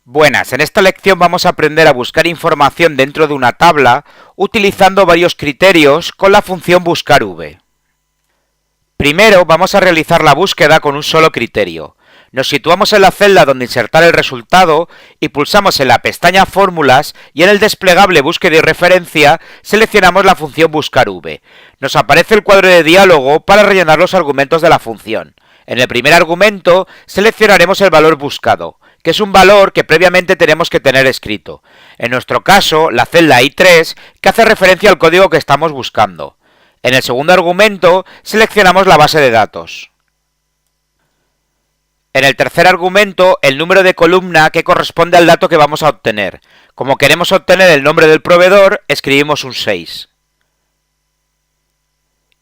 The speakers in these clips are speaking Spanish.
Buenas, en esta lección vamos a aprender a buscar información dentro de una tabla utilizando varios criterios con la función buscar_v. Primero vamos a realizar la búsqueda con un solo criterio. Nos situamos en la celda donde insertar el resultado y pulsamos en la pestaña Fórmulas y en el desplegable Búsqueda y referencia seleccionamos la función buscar_v. Nos aparece el cuadro de diálogo para rellenar los argumentos de la función. En el primer argumento seleccionaremos el valor buscado, que es un valor que previamente tenemos que tener escrito. En nuestro caso, la celda I3, que hace referencia al código que estamos buscando. En el segundo argumento, seleccionamos la base de datos. En el tercer argumento, el número de columna que corresponde al dato que vamos a obtener. Como queremos obtener el nombre del proveedor, escribimos un 6.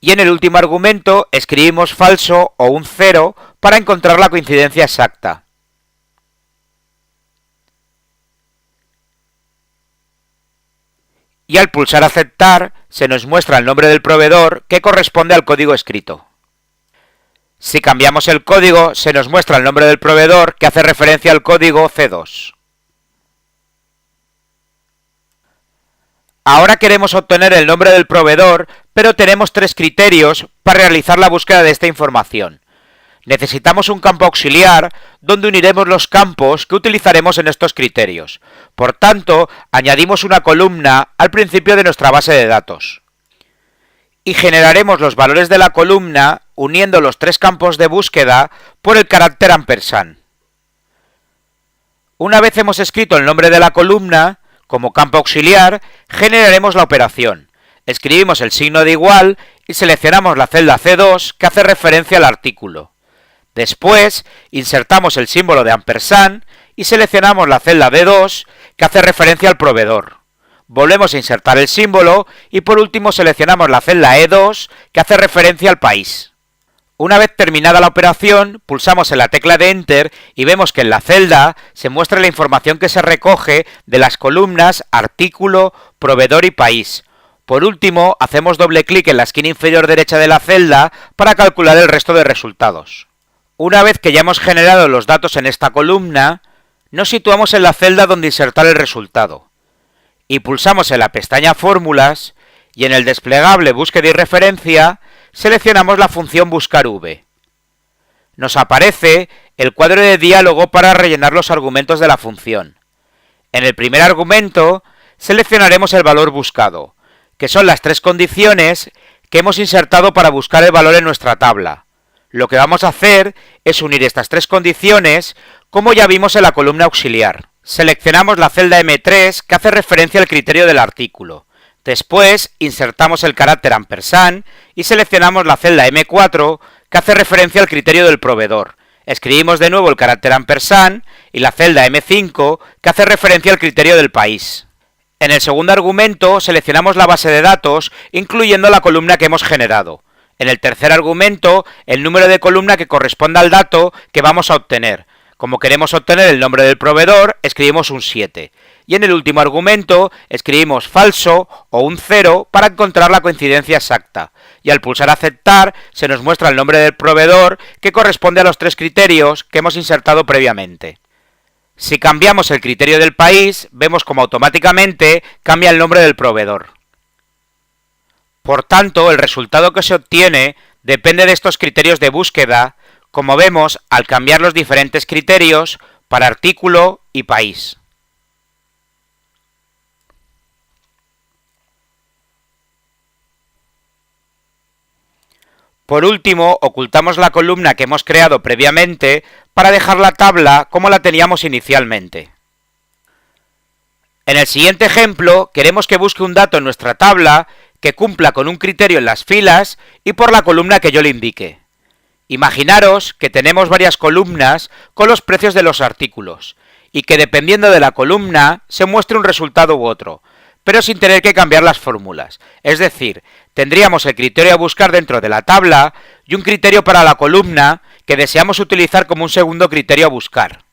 Y en el último argumento, escribimos falso o un 0 para encontrar la coincidencia exacta. Y al pulsar aceptar, se nos muestra el nombre del proveedor que corresponde al código escrito. Si cambiamos el código, se nos muestra el nombre del proveedor que hace referencia al código C2. Ahora queremos obtener el nombre del proveedor, pero tenemos tres criterios para realizar la búsqueda de esta información. Necesitamos un campo auxiliar donde uniremos los campos que utilizaremos en estos criterios. Por tanto, añadimos una columna al principio de nuestra base de datos. Y generaremos los valores de la columna uniendo los tres campos de búsqueda por el carácter ampersand. Una vez hemos escrito el nombre de la columna, como campo auxiliar, generaremos la operación. Escribimos el signo de igual y seleccionamos la celda C2 que hace referencia al artículo. Después, insertamos el símbolo de ampersand y seleccionamos la celda D2 que hace referencia al proveedor. Volvemos a insertar el símbolo y por último seleccionamos la celda E2 que hace referencia al país. Una vez terminada la operación, pulsamos en la tecla de Enter y vemos que en la celda se muestra la información que se recoge de las columnas artículo, proveedor y país. Por último, hacemos doble clic en la esquina inferior derecha de la celda para calcular el resto de resultados. Una vez que ya hemos generado los datos en esta columna, nos situamos en la celda donde insertar el resultado. Y pulsamos en la pestaña Fórmulas y en el desplegable Búsqueda y referencia seleccionamos la función buscar_v. Nos aparece el cuadro de diálogo para rellenar los argumentos de la función. En el primer argumento seleccionaremos el valor buscado, que son las tres condiciones que hemos insertado para buscar el valor en nuestra tabla. Lo que vamos a hacer es unir estas tres condiciones como ya vimos en la columna auxiliar. Seleccionamos la celda M3 que hace referencia al criterio del artículo. Después insertamos el carácter ampersand y seleccionamos la celda M4 que hace referencia al criterio del proveedor. Escribimos de nuevo el carácter ampersand y la celda M5 que hace referencia al criterio del país. En el segundo argumento seleccionamos la base de datos incluyendo la columna que hemos generado. En el tercer argumento, el número de columna que corresponda al dato que vamos a obtener. Como queremos obtener el nombre del proveedor, escribimos un 7. Y en el último argumento, escribimos falso o un 0 para encontrar la coincidencia exacta. Y al pulsar aceptar, se nos muestra el nombre del proveedor que corresponde a los tres criterios que hemos insertado previamente. Si cambiamos el criterio del país, vemos como automáticamente cambia el nombre del proveedor. Por tanto, el resultado que se obtiene depende de estos criterios de búsqueda, como vemos al cambiar los diferentes criterios para artículo y país. Por último, ocultamos la columna que hemos creado previamente para dejar la tabla como la teníamos inicialmente. En el siguiente ejemplo, queremos que busque un dato en nuestra tabla que cumpla con un criterio en las filas y por la columna que yo le indique. Imaginaros que tenemos varias columnas con los precios de los artículos y que dependiendo de la columna se muestre un resultado u otro, pero sin tener que cambiar las fórmulas. Es decir, tendríamos el criterio a buscar dentro de la tabla y un criterio para la columna que deseamos utilizar como un segundo criterio a buscar.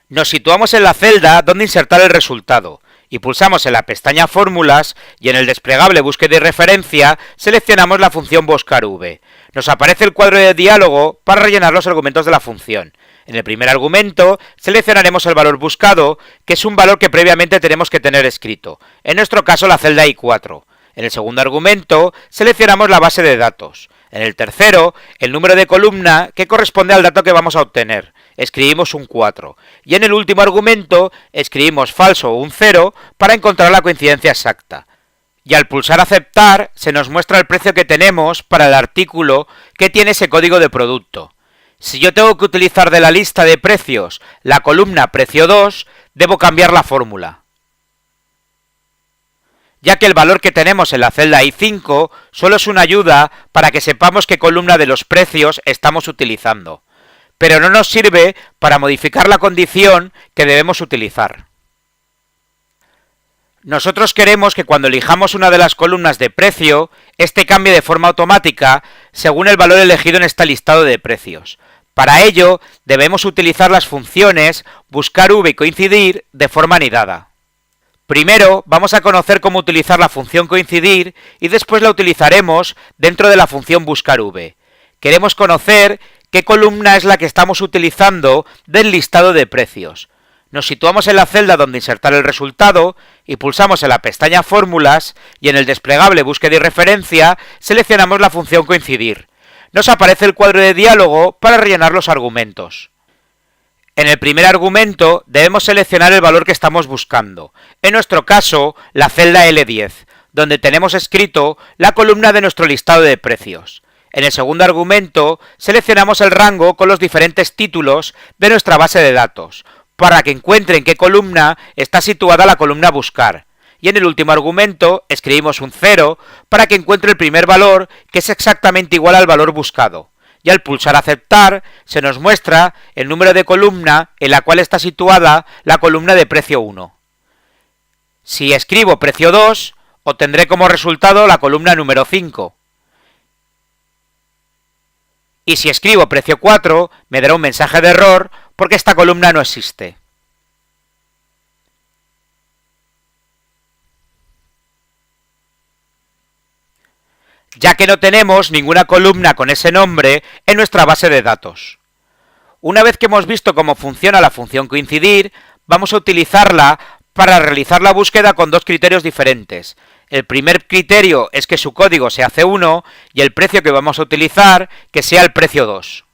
Nos situamos en la celda donde insertar el resultado y pulsamos en la pestaña Fórmulas y en el desplegable Búsqueda y referencia seleccionamos la función buscar_v. Nos aparece el cuadro de diálogo para rellenar los argumentos de la función. En el primer argumento seleccionaremos el valor buscado, que es un valor que previamente tenemos que tener escrito, en nuestro caso la celda I4. En el segundo argumento seleccionamos la base de datos. En el tercero, el número de columna que corresponde al dato que vamos a obtener. Escribimos un 4. Y en el último argumento escribimos falso o un 0 para encontrar la coincidencia exacta. Y al pulsar aceptar se nos muestra el precio que tenemos para el artículo que tiene ese código de producto. Si yo tengo que utilizar de la lista de precios la columna precio 2, debo cambiar la fórmula, ya que el valor que tenemos en la celda I5 solo es una ayuda para que sepamos qué columna de los precios estamos utilizando, pero no nos sirve para modificar la condición que debemos utilizar. Nosotros queremos que cuando elijamos una de las columnas de precio, este cambie de forma automática según el valor elegido en este listado de precios. Para ello, debemos utilizar las funciones buscar v y coincidir de forma anidada. Primero, vamos a conocer cómo utilizar la función coincidir y después la utilizaremos dentro de la función buscar v. Queremos conocer qué columna es la que estamos utilizando del listado de precios. Nos situamos en la celda donde insertar el resultado y pulsamos en la pestaña Fórmulas y en el desplegable Búsqueda y referencia seleccionamos la función coincidir. Nos aparece el cuadro de diálogo para rellenar los argumentos. En el primer argumento debemos seleccionar el valor que estamos buscando, en nuestro caso la celda L10, donde tenemos escrito la columna de nuestro listado de precios. En el segundo argumento seleccionamos el rango con los diferentes títulos de nuestra base de datos, para que encuentre en qué columna está situada la columna buscar. Y en el último argumento escribimos un 0 para que encuentre el primer valor, que es exactamente igual al valor buscado. Y al pulsar aceptar se nos muestra el número de columna en la cual está situada la columna de precio 1. Si escribo precio 2, obtendré como resultado la columna número 5. Y si escribo precio 4, me dará un mensaje de error porque esta columna no existe. Ya que no tenemos ninguna columna con ese nombre en nuestra base de datos. Una vez que hemos visto cómo funciona la función coincidir, vamos a utilizarla para realizar la búsqueda con dos criterios diferentes. El primer criterio es que su código sea C1 y el precio que vamos a utilizar que sea el precio 2.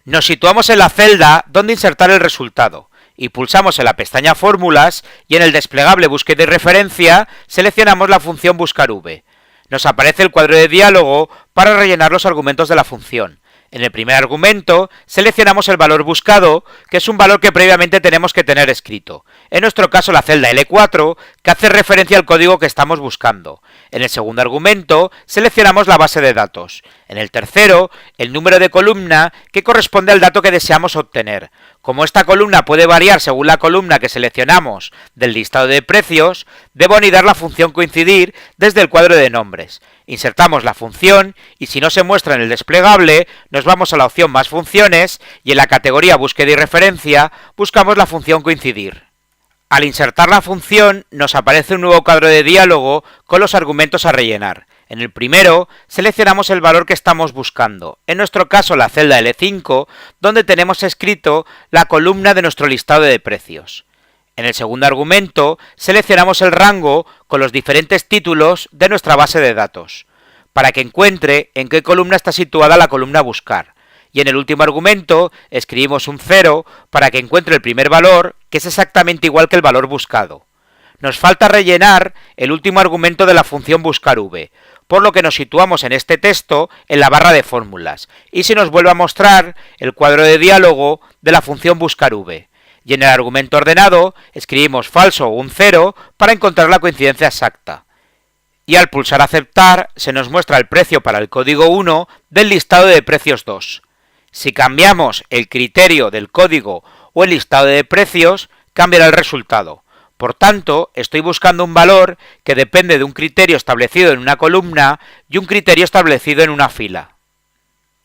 Nos situamos en la celda donde insertar el resultado y pulsamos en la pestaña Fórmulas y en el desplegable Búsqueda y referencia seleccionamos la función buscar v. Nos aparece el cuadro de diálogo para rellenar los argumentos de la función. En el primer argumento seleccionamos el valor buscado, que es un valor que previamente tenemos que tener escrito. En nuestro caso la celda L4, que hace referencia al código que estamos buscando. En el segundo argumento seleccionamos la base de datos. En el tercero, el número de columna que corresponde al dato que deseamos obtener. Como esta columna puede variar según la columna que seleccionamos del listado de precios, debo anidar la función coincidir desde el cuadro de nombres. Insertamos la función y si no se muestra en el desplegable, nos vamos a la opción Más funciones y en la categoría Búsqueda y referencia buscamos la función coincidir. Al insertar la función nos aparece un nuevo cuadro de diálogo con los argumentos a rellenar. En el primero seleccionamos el valor que estamos buscando, en nuestro caso la celda L5, donde tenemos escrito la columna de nuestro listado de precios. En el segundo argumento seleccionamos el rango con los diferentes títulos de nuestra base de datos, para que encuentre en qué columna está situada la columna buscar. Y en el último argumento escribimos un 0 para que encuentre el primer valor, que es exactamente igual que el valor buscado. Nos falta rellenar el último argumento de la función buscar v, por lo que nos situamos en este texto en la barra de fórmulas, y se nos vuelve a mostrar el cuadro de diálogo de la función buscar v. Y en el argumento ordenado escribimos falso o un 0 para encontrar la coincidencia exacta. Y al pulsar aceptar se nos muestra el precio para el código 1 del listado de precios 2. Si cambiamos el criterio del código o el listado de precios, cambiará el resultado. Por tanto, estoy buscando un valor que depende de un criterio establecido en una columna y un criterio establecido en una fila.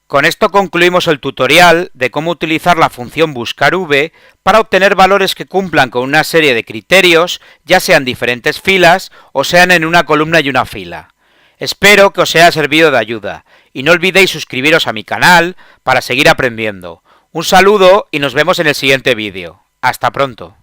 Con esto concluimos el tutorial de cómo utilizar la función buscar v para obtener valores que cumplan con una serie de criterios, ya sean diferentes filas o sean en una columna y una fila. Espero que os haya servido de ayuda y no olvidéis suscribiros a mi canal para seguir aprendiendo. Un saludo y nos vemos en el siguiente vídeo. Hasta pronto.